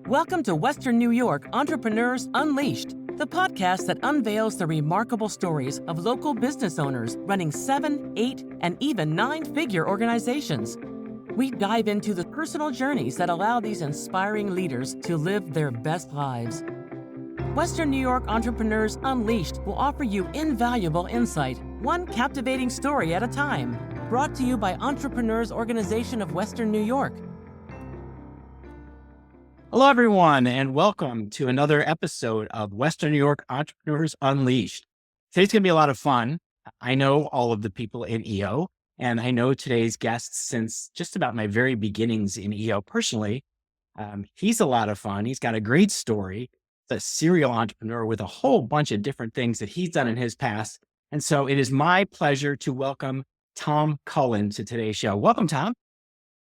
Welcome to Western New York Entrepreneurs Unleashed, the podcast that unveils the remarkable stories of local business owners running 7, 8, and even 9-figure organizations. We dive into the personal journeys that allow these inspiring leaders to live their best lives. Western New York Entrepreneurs Unleashed will offer you invaluable insight, one captivating story at a time. Brought to you by Entrepreneurs Organization of Western New York. Hello, everyone, and welcome to another episode of Western New York Entrepreneurs Unleashed. Today's going to be a lot of fun. I know all of the people in EO, and I know today's guests since just about my very beginnings in EO personally. He's a lot of fun. He's got a great story. He's a serial entrepreneur with a whole bunch of different things that he's done in his past. And so it is my pleasure to welcome Tom Cullen to today's show. Welcome, Tom.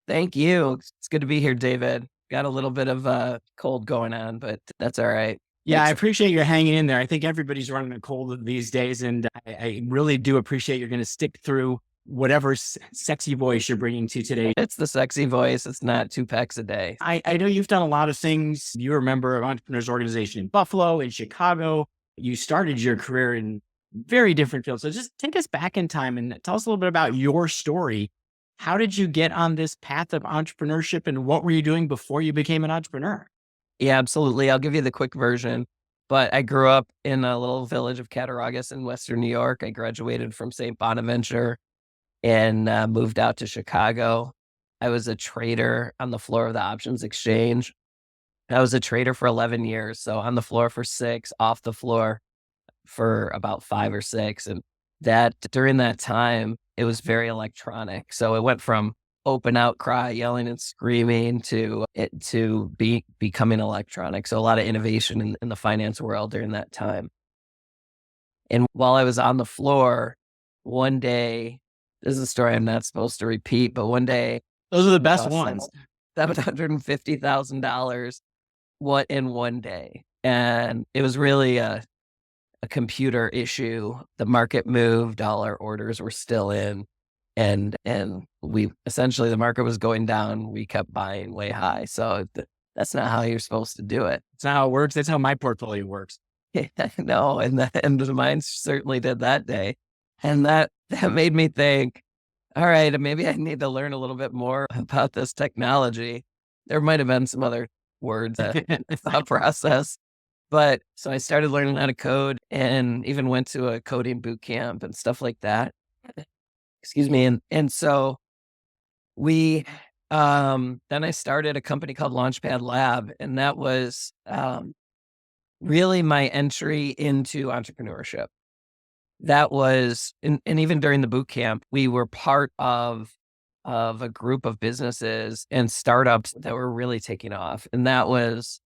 Thank you. It's good to be here, David. Got a little bit of a cold going on, but that's all right. Yeah, I appreciate you hanging in there. I think everybody's running a cold these days, and I really do appreciate you're going to stick through whatever sexy voice you're bringing to today. It's the sexy voice. It's not 2 packs a day. I know you've done a lot of things. You're a member of Entrepreneurs Organization in Buffalo, in Chicago. You started your career in very different fields. So just take us back in time and tell us a little bit about your story. How did you get on this path of entrepreneurship, and what were you doing before you became an entrepreneur? Yeah, absolutely. I'll give you the quick version. But I grew up in a little village of Cattaraugus in Western New York. I graduated from St. Bonaventure and moved out to Chicago. I was a trader on the floor of the options exchange. I was a trader for 11 years. So on the floor for 6, off the floor for about 5 or 6. And during that time, it was very electronic. So it went from open outcry, yelling and screaming to becoming electronic. So a lot of innovation in the finance world during that time. And while I was on the floor, one day, this is a story I'm not supposed to repeat, but one day, those are the best ones. $750,000 in one day. And it was really a computer issue. The market moved, all our orders were still in. And we essentially, the market was going down. We kept buying way high. So that's not how you're supposed to do it. It's not how it works. That's how my portfolio works. No, and mine certainly did that day. And that made me think, all right, maybe I need to learn a little bit more about this technology. There might have been some other words in the thought process. But so I started learning how to code and even went to a coding boot camp and stuff like that. Excuse me. And so then I started a company called Launchpad Lab. And that was really my entry into entrepreneurship. That was, and even during the boot camp, we were part of a group of businesses and startups that were really taking off. And that was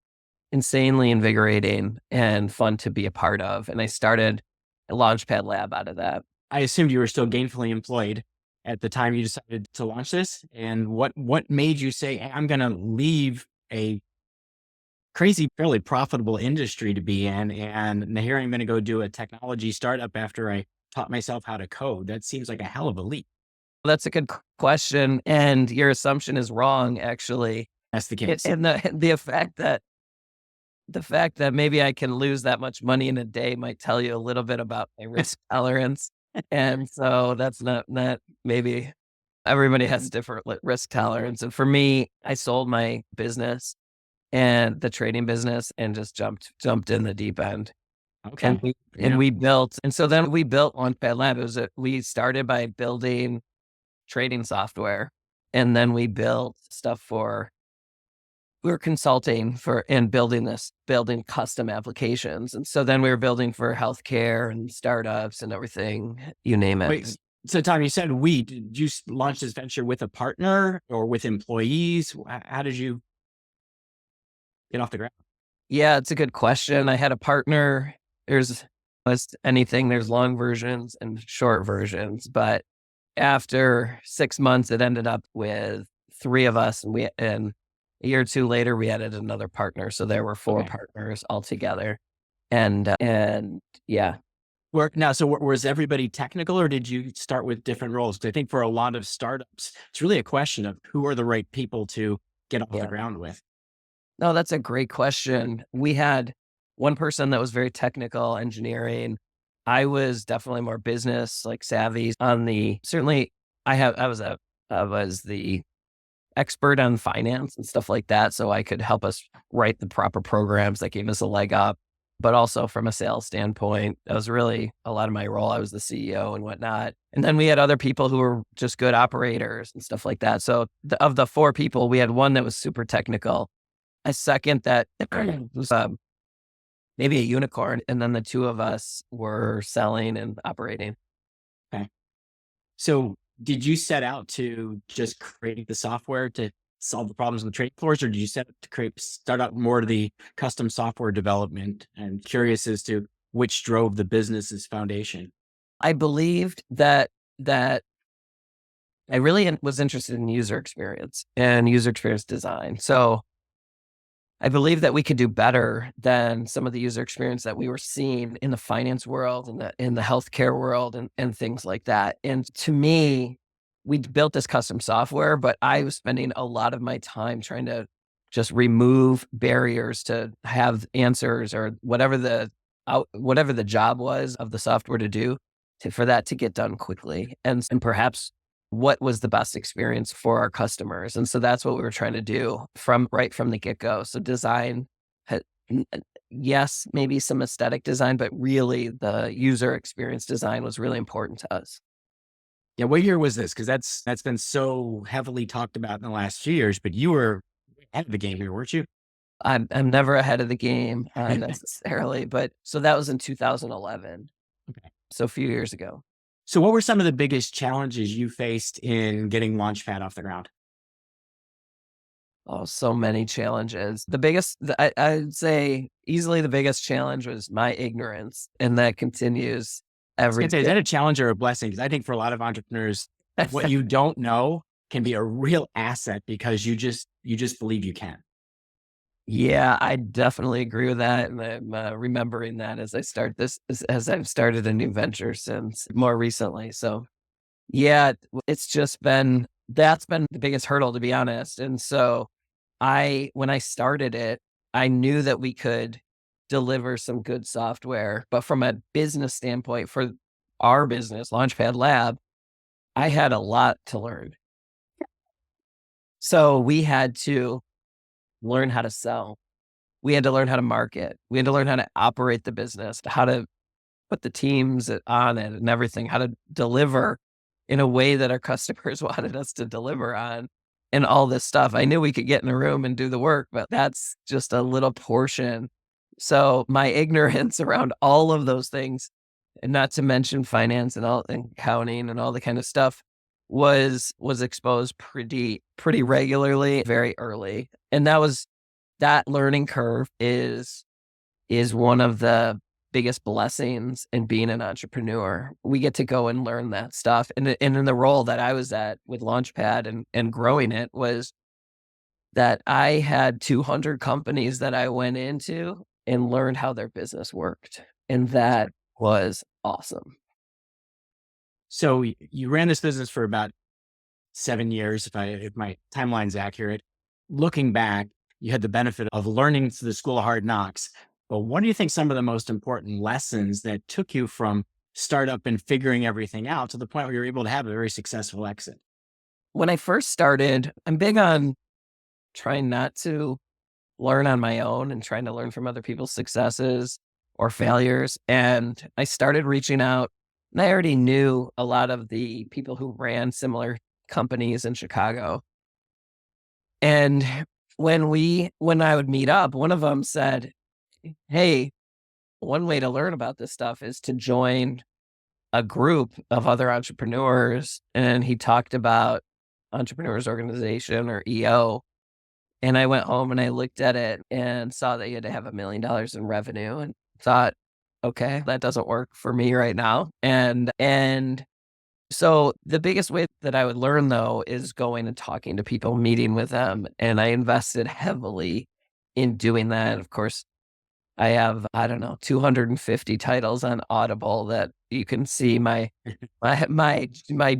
insanely invigorating and fun to be a part of. And I started a Launchpad Lab out of that. I assumed you were still gainfully employed at the time you decided to launch this. And what made you say, hey, I'm going to leave a crazy, fairly profitable industry to be in, and here I'm going to go do a technology startup after I taught myself how to code? That seems like a hell of a leap. That's a good question. And your assumption is wrong, actually. That's the case. And the fact that maybe I can lose that much money in a day might tell you a little bit about my risk tolerance. And so that's not maybe everybody has different risk tolerance. And for me, I sold my business and the trading business and just jumped in the deep end. Okay. And we built Launchpad Lab. We started by building trading software, and then we built stuff we were consulting and building custom applications. And so then we were building for healthcare and startups and everything, you name it. Wait, so Tom, you said did you launch this venture with a partner or with employees? How did you get off the ground? Yeah, it's a good question. I had a partner. There's long versions and short versions, but after 6 months, it ended up with 3 of us, and a year or 2 later, we added another partner. So there were 4 partners altogether. And yeah. So was everybody technical, or did you start with different roles? Because I think for a lot of startups, it's really a question of who are the right people to get off the ground with. No, that's a great question. We had one person that was very technical engineering. I was definitely more business like savvy on the certainly I was the expert on finance and stuff like that. So I could help us write the proper programs that gave us a leg up. But also from a sales standpoint, that was really a lot of my role. I was the CEO and whatnot. And then we had other people who were just good operators and stuff like that. So of the four people, we had one that was super technical, a second that was maybe a unicorn, and then the two of us were selling and operating. Okay. So did you set out to just create the software to solve the problems on the trade floors, or did you set out to start out more to the custom software development? And curious as to which drove the business's foundation. I believed that I really was interested in user experience and user experience design. So I believe that we could do better than some of the user experience that we were seeing in the finance world and in the healthcare world and things like that. And to me, we built this custom software, but I was spending a lot of my time trying to just remove barriers to have answers or whatever the job was of the software to do for that to get done quickly. And perhaps what was the best experience for our customers. And so that's what we were trying to do right from the get-go. So design, yes, maybe some aesthetic design, but really the user experience design was really important to us. Yeah, what year was this? Because that's been so heavily talked about in the last few years. But you were ahead of the game here, weren't you? I'm never ahead of the game necessarily, but so that was in 2011. Okay. So a few years ago. So what were some of the biggest challenges you faced in getting Launchpad off the ground? Oh, so many challenges. I'd say easily the biggest challenge was my ignorance, and that continues I was every gonna say, is day. that a challenge or a blessing? Because I think for a lot of entrepreneurs, what you don't know can be a real asset because you just believe you can. Yeah, I definitely agree with that, and I'm remembering that as I've started a new venture since more recently. So yeah, it's just been that's been the biggest hurdle, to be honest. And so when I started it, I knew that we could deliver some good software, but from a business standpoint for our business, Launchpad Lab, I had a lot to learn. So we had to learn how to sell. We had to learn how to market. We had to learn how to operate the business, how to put the teams on it and everything, how to deliver in a way that our customers wanted us to deliver on and all this stuff. I knew we could get in a room and do the work, but that's just a little portion. So my ignorance around all of those things, and not to mention finance and accounting and all the kind of stuff was exposed pretty regularly, very early. And that learning curve is one of the biggest blessings in being an entrepreneur. We get to go and learn that stuff. And in the role that I was at with Launchpad and growing it was that I had 200 companies that I went into and learned how their business worked. And that was awesome. So you ran this business for about 7 years, if my timeline's accurate. Looking back, you had the benefit of learning through the school of hard knocks. But what do you think some of the most important lessons that took you from startup and figuring everything out to the point where you're able to have a very successful exit? When I first started, I'm big on trying not to learn on my own and trying to learn from other people's successes or failures. And I started reaching out, and I already knew a lot of the people who ran similar companies in Chicago. And when I would meet up, one of them said, "Hey, one way to learn about this stuff is to join a group of other entrepreneurs." And he talked about Entrepreneurs Organization or EO. And I went home and I looked at it and saw that you had to have $1 million in revenue and thought, okay, that doesn't work for me right now. And so the biggest way that I would learn though is going and talking to people, meeting with them. And I invested heavily in doing that. Of course, I have, I don't know, 250 titles on Audible that you can see my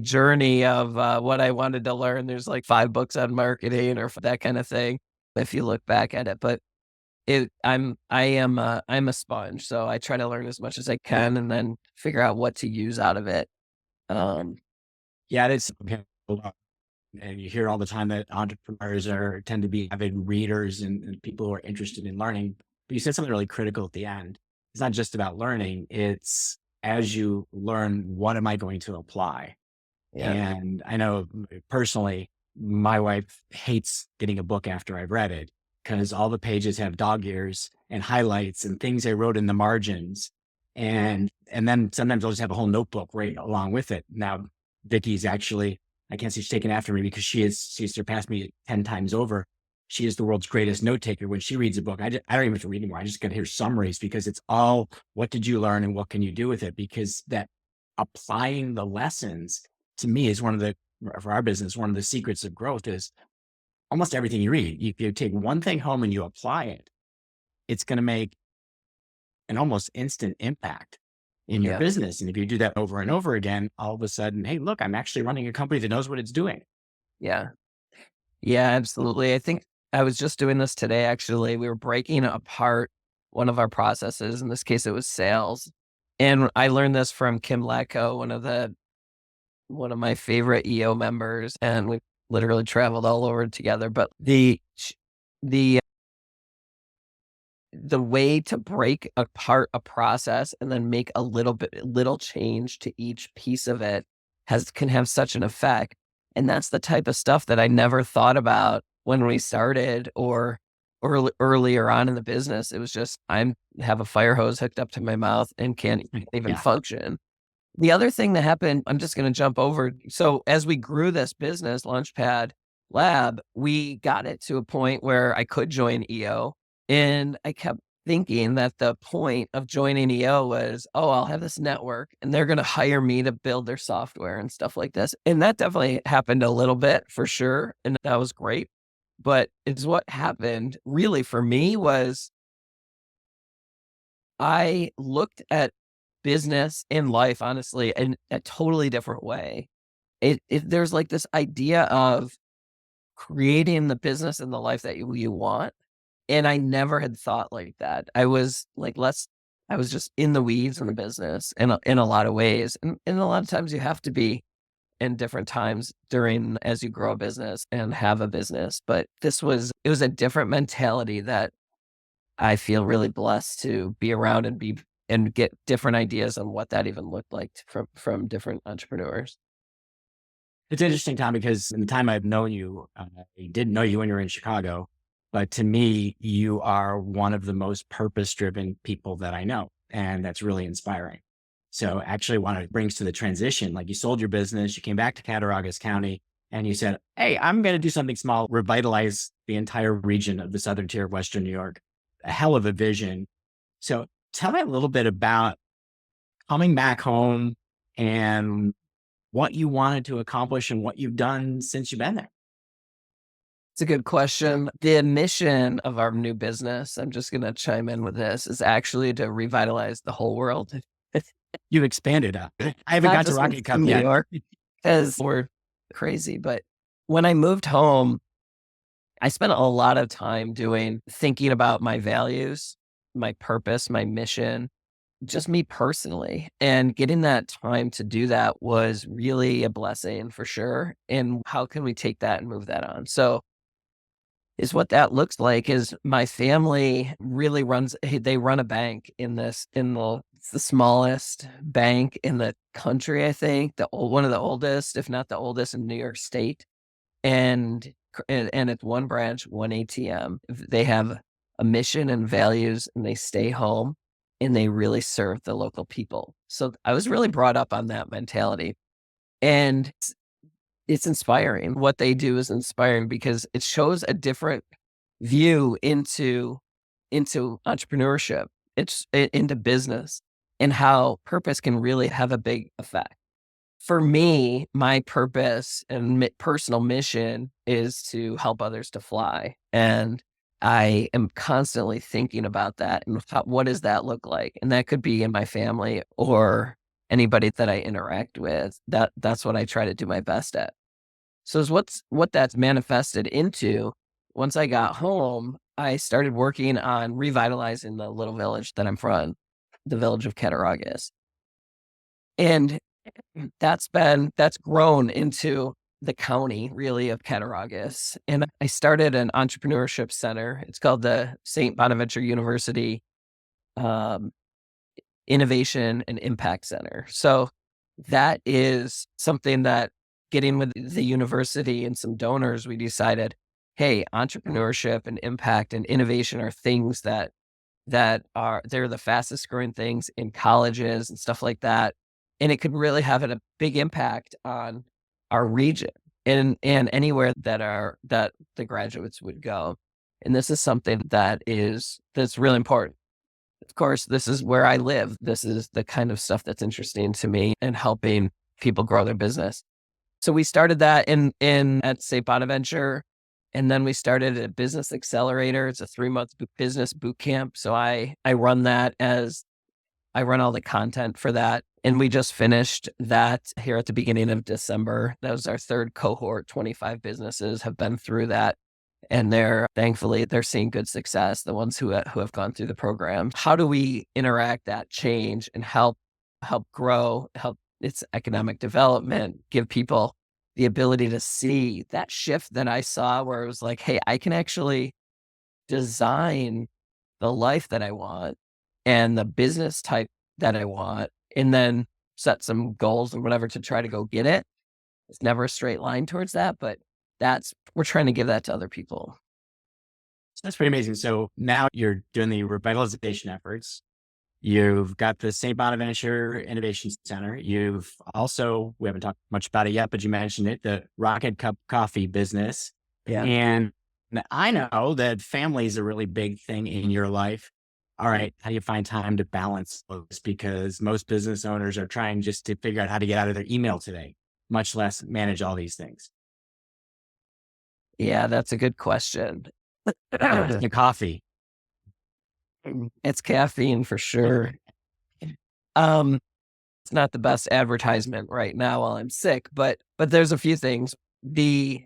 journey of what I wanted to learn. There's like 5 books on marketing or that kind of thing. if you look back at it. But I'm a sponge, so I try to learn as much as I can and then figure out what to use out of it. Um, Yeah, it's and you hear all the time that entrepreneurs tend to be avid readers and people who are interested in learning. But you said something really critical at the end. It's not just about learning. It's as you learn, what am I going to apply? yeah, And I know personally, my wife hates getting a book after I've read it because all the pages have dog ears and highlights and things I wrote in the margins. And then sometimes I'll just have a whole notebook right along with it. Now, Vicky's actually, I can't say she's taken after me because she's surpassed me 10 times over. She is the world's greatest note taker. When she reads a book, I don't even have to read anymore. I just got to hear summaries because it's all what did you learn and what can you do with it? Because that applying the lessons to me is for our business, one of the secrets of growth is almost everything you read. If you take one thing home and you apply it, it's going to make an almost instant impact in your yeah, business. And if you do that over and over again, all of a sudden, hey, look, I'm actually running a company that knows what it's doing. yeah, yeah, absolutely. I think I was just doing this today, actually. We were breaking apart one of our processes. In this case, it was sales. And I learned this from Kim Latko, one of my favorite EO members, and we literally traveled all over together. But the the way to break apart a process and then make a little change to each piece of it can have such an effect. And that's the type of stuff that I never thought about when we started or earlier on in the business. It was just, I have a fire hose hooked up to my mouth and can't even Yeah. function. The other thing that happened, I'm just going to jump over. So as we grew this business, Launchpad Lab, we got it to a point where I could join EO. And I kept thinking that the point of joining EO was, oh, I'll have this network and they're going to hire me to build their software and stuff like this. And that definitely happened a little bit for sure. And that was great. But it's what happened really for me was I looked at business and life, honestly, in a totally different way. There's like this idea of creating the business and the life that you want. And I never had thought like that. I was like, I was just in the weeds in the business in a lot of ways. And a lot of times you have to be in different times as you grow a business and have a business. But it was a different mentality that I feel really blessed to be around and get different ideas on what that even looked like from different entrepreneurs. It's interesting, Tom, because in the time I've known you, I didn't know you when you were in Chicago, but to me, you are one of the most purpose-driven people that I know, and that's really inspiring. So actually what it brings to the transition, like you sold your business, you came back to Cattaraugus County, and you said, hey, I'm going to do something small, revitalize the entire region of the southern tier of Western New York. A hell of a vision. So tell me a little bit about coming back home and what you wanted to accomplish and what you've done since you've been there. It's a good question. The mission of our new business, I'm just going to chime in with this, is actually to revitalize the whole world. You've expanded. I haven't Not got to just Rocket Cup New yet. York, because we're crazy. But when I moved home, I spent a lot of time thinking about my values, my purpose, my mission, just me personally. And getting that time to do that was really a blessing for sure. And how can we take that and move that on? So is what that looks like is my family really they run a bank it's the smallest bank in the country, I think, one of the oldest, if not the oldest in New York State. And it's one branch, one ATM. They have a mission and values and they stay home and they really serve the local people. So I was really brought up on that mentality. And it's inspiring. What they do is inspiring because it shows a different view into entrepreneurship. Into business and how purpose can really have a big effect. For me, my purpose and personal mission is to help others to fly. And I am constantly thinking about that and what does that look like? And that could be in my family or anybody that I interact with. That's what I try to do my best at. So what that's manifested into once I got home, I started working on revitalizing the little village that I'm from, the village of Cattaraugus. And that's grown into the county really of Cattaraugus. And I started an entrepreneurship center. It's called the St. Bonaventure University um, Innovation and Impact Center. So that is something that, getting with the university and some donors, we decided, hey, entrepreneurship and impact and innovation are things they're the fastest growing things in colleges and stuff like that. And it could really have a big impact on our region and anywhere that the graduates would go. And this is something that's really important. Of course, this is where I live. This is the kind of stuff that's interesting to me and helping people grow their business. So we started that at St. Bonaventure, and then we started a business accelerator. It's a 3-month business boot camp. So I run that I run all the content for that. And we just finished that here at the beginning of December. That was our 3rd cohort. 25 businesses have been through that. And thankfully, they're seeing good success, the ones who have gone through the program. How do we interact that change and help grow, help its economic development, give people the ability to see that shift that I saw where it was like, hey, I can actually design the life that I want and the business type that I want, and then set some goals and whatever to try to go get it. It's never a straight line towards that, but we're trying to give that to other people. That's pretty amazing. So now you're doing the revitalization efforts. You've got the St. Bonaventure Innovation Center. You've also, we haven't talked much about it yet, but you mentioned it, the Rocket Cup Coffee business. Yeah. And I know that family is a really big thing in your life. All right, how do you find time to balance those? Because most business owners are trying just to figure out how to get out of their email today, much less manage all these things. Yeah, that's a good question. The coffee. It's caffeine for sure. It's not the best advertisement right now while I'm sick, but there's a few things. With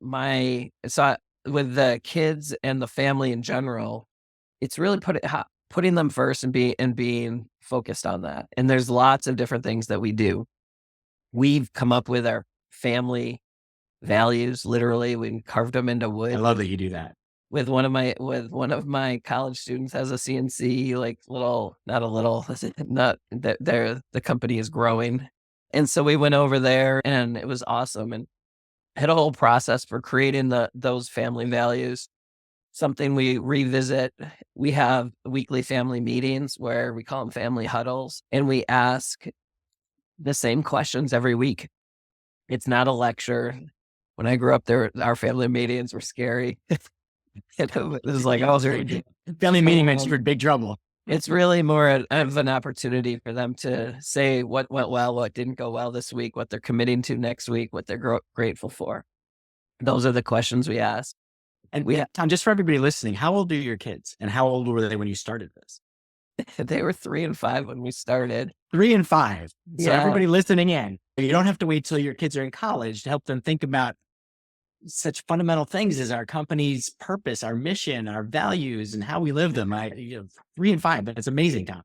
the kids and the family in general, it's really putting them first and being focused on that. And there's lots of different things that we do. We've come up with our family values. Literally, we carved them into wood. I love that you do that. With one of my college students has a CNC, the company is growing. And so we went over there and it was awesome and had a whole process for creating those family values. Something we revisit. We have weekly family meetings where we call them family huddles, and we ask the same questions every week. It's not a lecture. When I grew up there, our family meetings were scary. It was like, family meeting makes for big trouble. It's really more of an opportunity for them to say what went well, what didn't go well this week, what they're committing to next week, what they're grateful for. Those are the questions we ask. And Tom, just for everybody listening, how old are your kids? And how old were they when you started this? They were 3 and 5 when we started. 3 and 5. So Yeah. everybody listening in, you don't have to wait till your kids are in college to help them think about such fundamental things as our company's purpose, our mission, our values, and how we live them. 3 and 5, but it's amazing, Tom.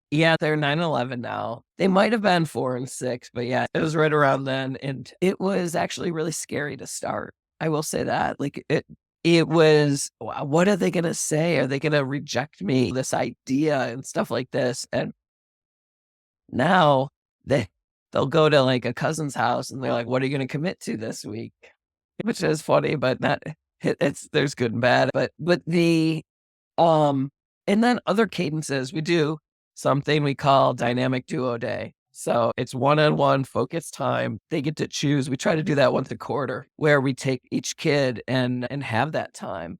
Yeah, they're 9 and 11 now. They might have been 4 and 6, but yeah, it was right around then. And it was actually really scary to start. I will say that. Like it was, what are they going to say? Are they going to reject me? This idea and stuff like this. And now they'll go to like a cousin's house and they're like, what are you going to commit to this week? Which is funny, but there's good and bad. But and then other cadences, we do something we call dynamic duo day. So it's one-on-one focused time. They get to choose. We try to do that once a quarter where we take each kid and have that time.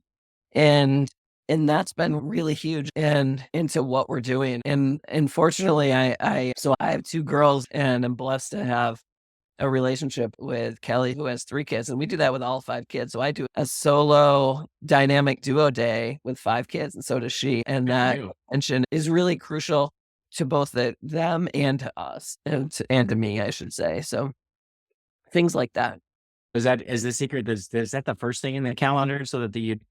And that's been really huge and into what we're doing. And fortunately, I have 2 girls and I'm blessed to have a relationship with Kelly, who has 3 kids, and we do that with all 5 kids. So I do a solo dynamic duo day with 5 kids, and so does she. And that attention is really crucial to both them and to us, and to me, I should say. So things like that. Is the secret, is that the first thing in the calendar so that it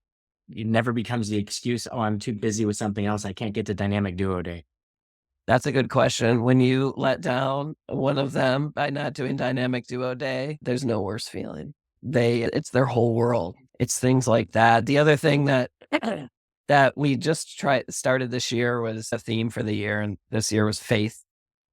never becomes the excuse, oh, I'm too busy with something else. I can't get to dynamic duo day. That's a good question. When you let down one of them by not doing dynamic duo day, there's no worse feeling. It's their whole world. It's things like that. The other thing that that we just started this year was a theme for the year, and this year was faith.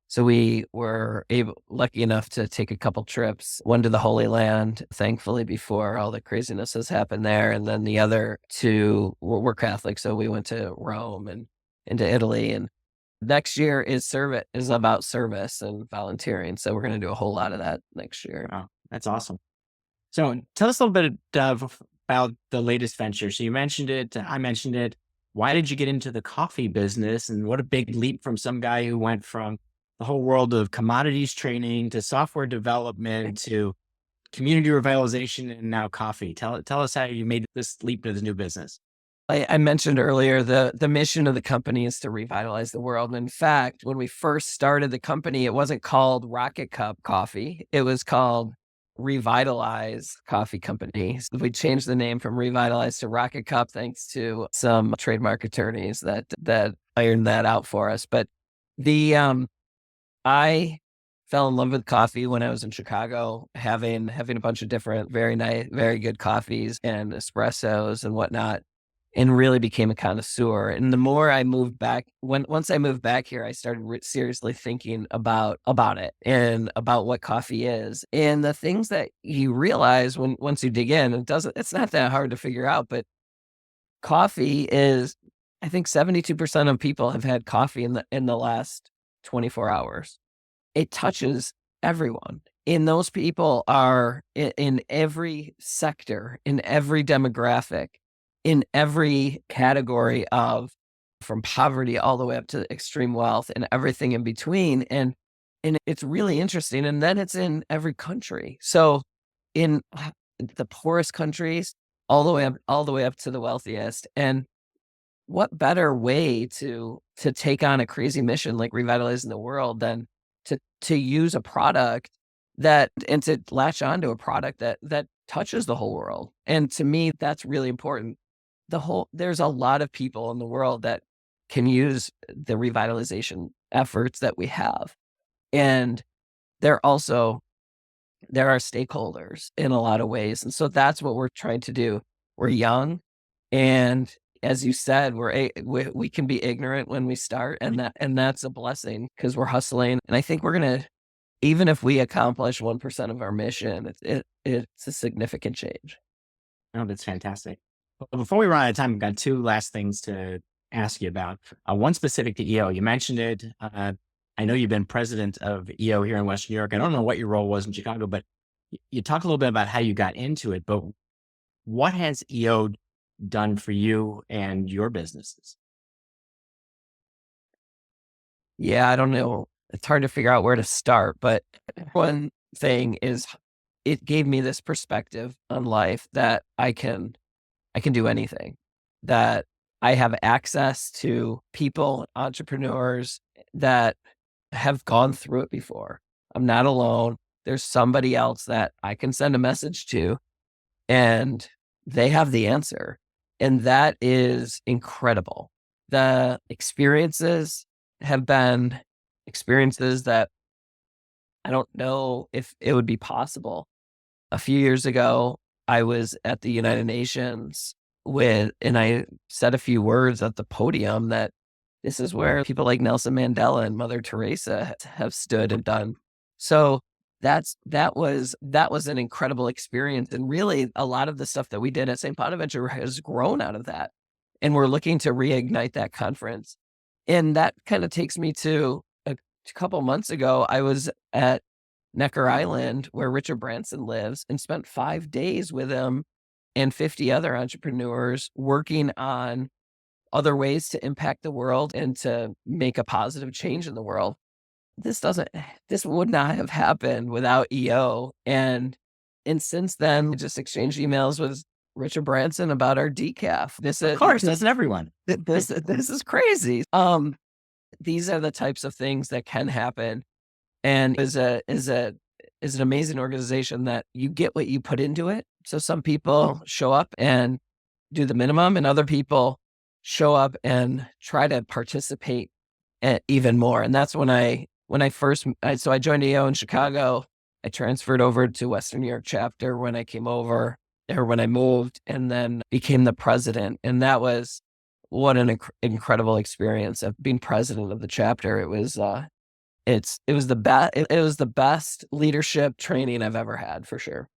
So we were lucky enough to take a couple trips, one to the Holy Land, thankfully, before all the craziness has happened there. And then the other two, we're Catholic. So we went to Rome and into Italy. And next year is about service and volunteering. So we're going to do a whole lot of that next year. Wow, that's awesome. So tell us a little bit about the latest venture. So you mentioned it, I mentioned it. Why did you get into the coffee business? And what a big leap from some guy who went from the whole world of commodities training to software development to community revitalization and now coffee. Tell us how you made this leap to the new business. I mentioned earlier, the mission of the company is to revitalize the world. And in fact, when we first started the company, it wasn't called Rocket Cup Coffee. It was called Revitalize Coffee Company. So we changed the name from Revitalize to Rocket Cup, thanks to some trademark attorneys that ironed that out for us. But I fell in love with coffee when I was in Chicago, having a bunch of different, very nice, very good coffees and espressos and whatnot, and really became a connoisseur. And the more I moved back, once I moved back here, I started seriously thinking about it and about what coffee is. And the things that you realize once you dig in, it's not that hard to figure out, but coffee is, I think 72% of people have had coffee in the last 24 hours. It touches everyone. And those people are in every sector, in every demographic, in every category of from poverty all the way up to extreme wealth and everything in between. And it's really interesting. And then it's in every country. So in the poorest countries, all the way up to the wealthiest. And what better way to take on a crazy mission like revitalizing the world than to use a product and to latch onto a product that touches the whole world. And to me, that's really important. There's a lot of people in the world that can use the revitalization efforts that we have. And there are stakeholders in a lot of ways. And so that's what we're trying to do. We're young, and as you said, we can be ignorant when we start, and that's a blessing because we're hustling. And I think we're gonna, even if we accomplish 1% of our mission, it's a significant change. Oh, that's fantastic. But before we run out of time, I've got two last things to ask you about. One specific to EO. You mentioned it. I know you've been president of EO here in Western New York. I don't know what your role was in Chicago, but you talked a little bit about how you got into it. But what has EO done for you and your businesses? Yeah, I don't know. It's hard to figure out where to start, but one thing is it gave me this perspective on life that I can do anything, that I have access to people, entrepreneurs that have gone through it before. I'm not alone. There's somebody else that I can send a message to, and they have the answer. And that is incredible. The experiences have been experiences that I don't know if it would be possible. A few years ago, I was at the United Nations and I said a few words at the podium that this is where people like Nelson Mandela and Mother Teresa have stood and done. So that was an incredible experience. And really a lot of the stuff that we did at St. Bonaventure has grown out of that. And we're looking to reignite that conference. And that kind of takes me to a couple months ago, I was at Necker Island where Richard Branson lives and spent 5 days with him and 50 other entrepreneurs working on other ways to impact the world and to make a positive change in the world. This would not have happened without EO. And since then, I just exchanged emails with Richard Branson about our decaf. Of course, that's everyone. This is crazy. These are the types of things that can happen. And is a is an amazing organization that you get what you put into it. So some people show up and do the minimum, and other people show up and try to participate even more. And that's when I joined EO in Chicago. I transferred over to Western New York chapter when I came over, or when I moved, and then became the president. And that was what an incredible experience of being president of the chapter. It was the best leadership training I've ever had, for sure.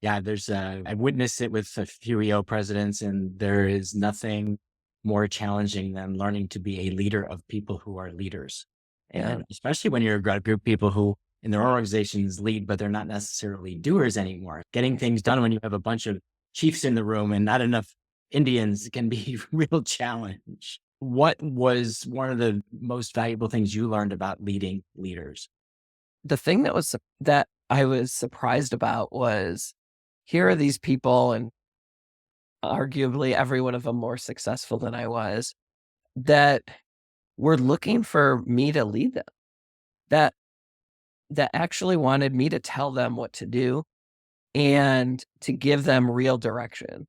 Yeah, I've witnessed it with a few EO presidents, and there is nothing more challenging than learning to be a leader of people who are leaders. Yeah. And especially when you're a group of people who in their organizations lead, but they're not necessarily doers anymore. Getting things done when you have a bunch of chiefs in the room and not enough Indians can be a real challenge. What was one of the most valuable things you learned about leading leaders? The thing that I was surprised about was, here are these people, and arguably every one of them more successful than I was, that were looking for me to lead them, that actually wanted me to tell them what to do and to give them real direction.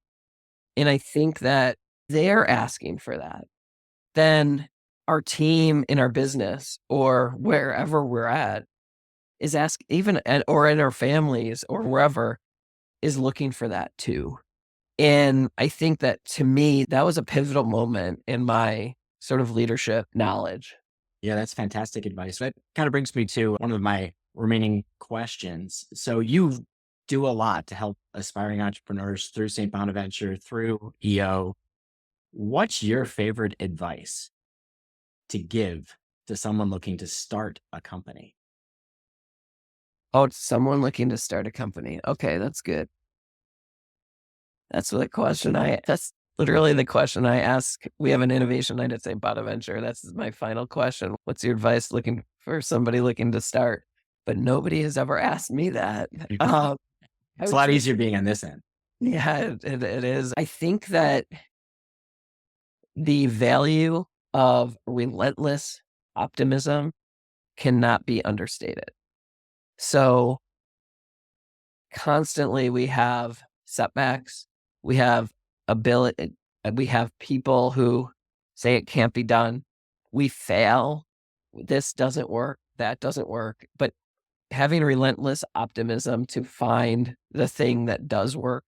And I think that they're asking for that. Then our team in our business or wherever we're at is or in our families or wherever, is looking for that too. And I think that, to me, that was a pivotal moment in my sort of leadership knowledge. Yeah, that's fantastic advice. That kind of brings me to one of my remaining questions. So you do a lot to help aspiring entrepreneurs through St. Bonaventure, through EO. What's your favorite advice to give to someone looking to start a company? Oh, it's someone looking to start a company. Okay, that's good. That's literally the question I ask. We have an innovation night at St. Bonaventure. That's my final question. What's your advice looking for somebody looking to start? But nobody has ever asked me that. It's a lot easier being on this end. Yeah, it is. I think that the value of relentless optimism cannot be understated. So constantly we have setbacks. We have we have people who say it can't be done. We fail. This doesn't work. That doesn't work. But having relentless optimism to find the thing that does work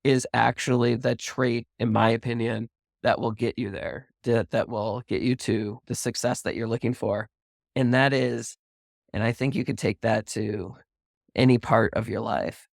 is actually the trait, in my opinion, that will get you there, that will get you to the success that you're looking for. And I think you could take that to any part of your life.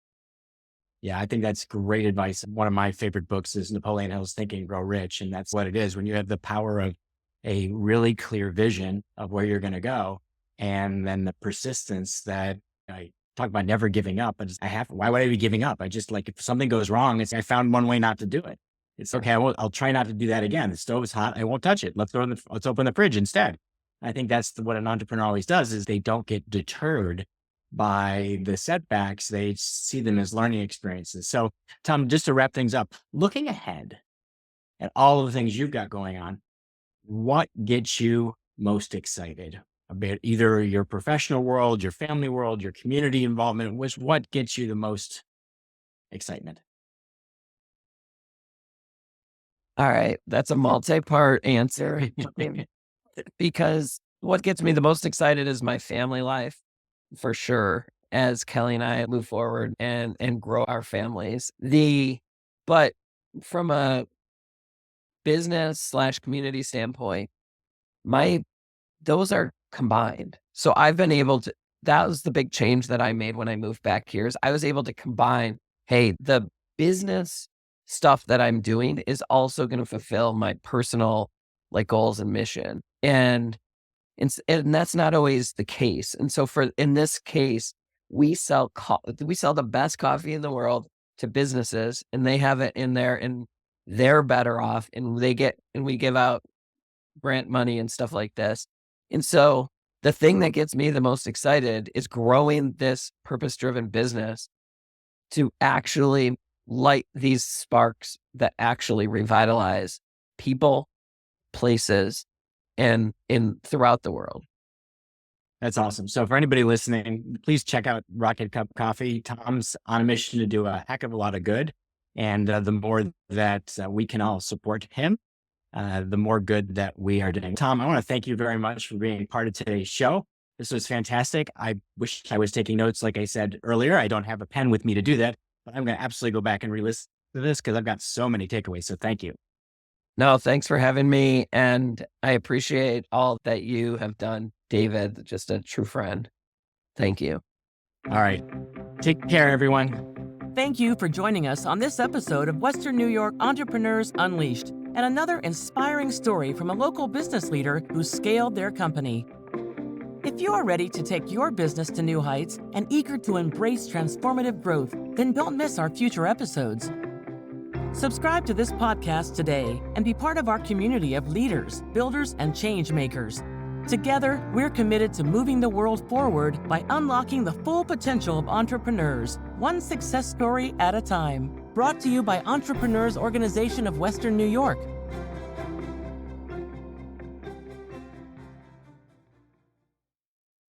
Yeah, I think that's great advice. One of my favorite books is Napoleon Hill's Think and Grow Rich. And that's what it is. When you have the power of a really clear vision of where you're going to go, and then the persistence that I talk about, never giving up. But why would I be giving up? If something goes wrong, I found one way not to do it. It's okay. I'll try not to do that again. The stove is hot. I won't touch it. Let's open the fridge instead. I think that's what an entrepreneur always does, is they don't get deterred by the setbacks. They see them as learning experiences. So Tom, just to wrap things up, looking ahead at all of the things you've got going on, what gets you most excited about either your professional world, your family world, your community involvement? What gets you the most excitement? All right. That's a multi-part answer. Because what gets me the most excited is my family life, for sure, as Kelly and I move forward and grow our families. But from a business/community standpoint, those are combined. So that was the big change that I made when I moved back here, is I was able to combine, hey, the business stuff that I'm doing is also going to fulfill my personal goals and mission. And that's not always the case. And so in this case, we sell the best coffee in the world to businesses, and they have it in there, and they're better off, and we give out grant money and stuff like this. And so the thing that gets me the most excited is growing this purpose-driven business to actually light these sparks that actually revitalize people, places, and throughout the world. That's awesome. So for anybody listening, please check out Rocket Cup Coffee. Tom's on a mission to do a heck of a lot of good. And the more that we can all support him, the more good that we are doing. Tom, I want to thank you very much for being part of today's show. This was fantastic. I wish I was taking notes. Like I said earlier, I don't have a pen with me to do that, but I'm going to absolutely go back and re-listen to this because I've got so many takeaways. So thank you. No, thanks for having me. And I appreciate all that you have done, David, just a true friend. Thank you. All right. Take care, everyone. Thank you for joining us on this episode of Western New York Entrepreneurs Unleashed, and another inspiring story from a local business leader who scaled their company. If you are ready to take your business to new heights and eager to embrace transformative growth, then don't miss our future episodes. Subscribe to this podcast today and be part of our community of leaders, builders, and change makers. Together, we're committed to moving the world forward by unlocking the full potential of entrepreneurs, one success story at a time. Brought to you by Entrepreneurs Organization of Western New York,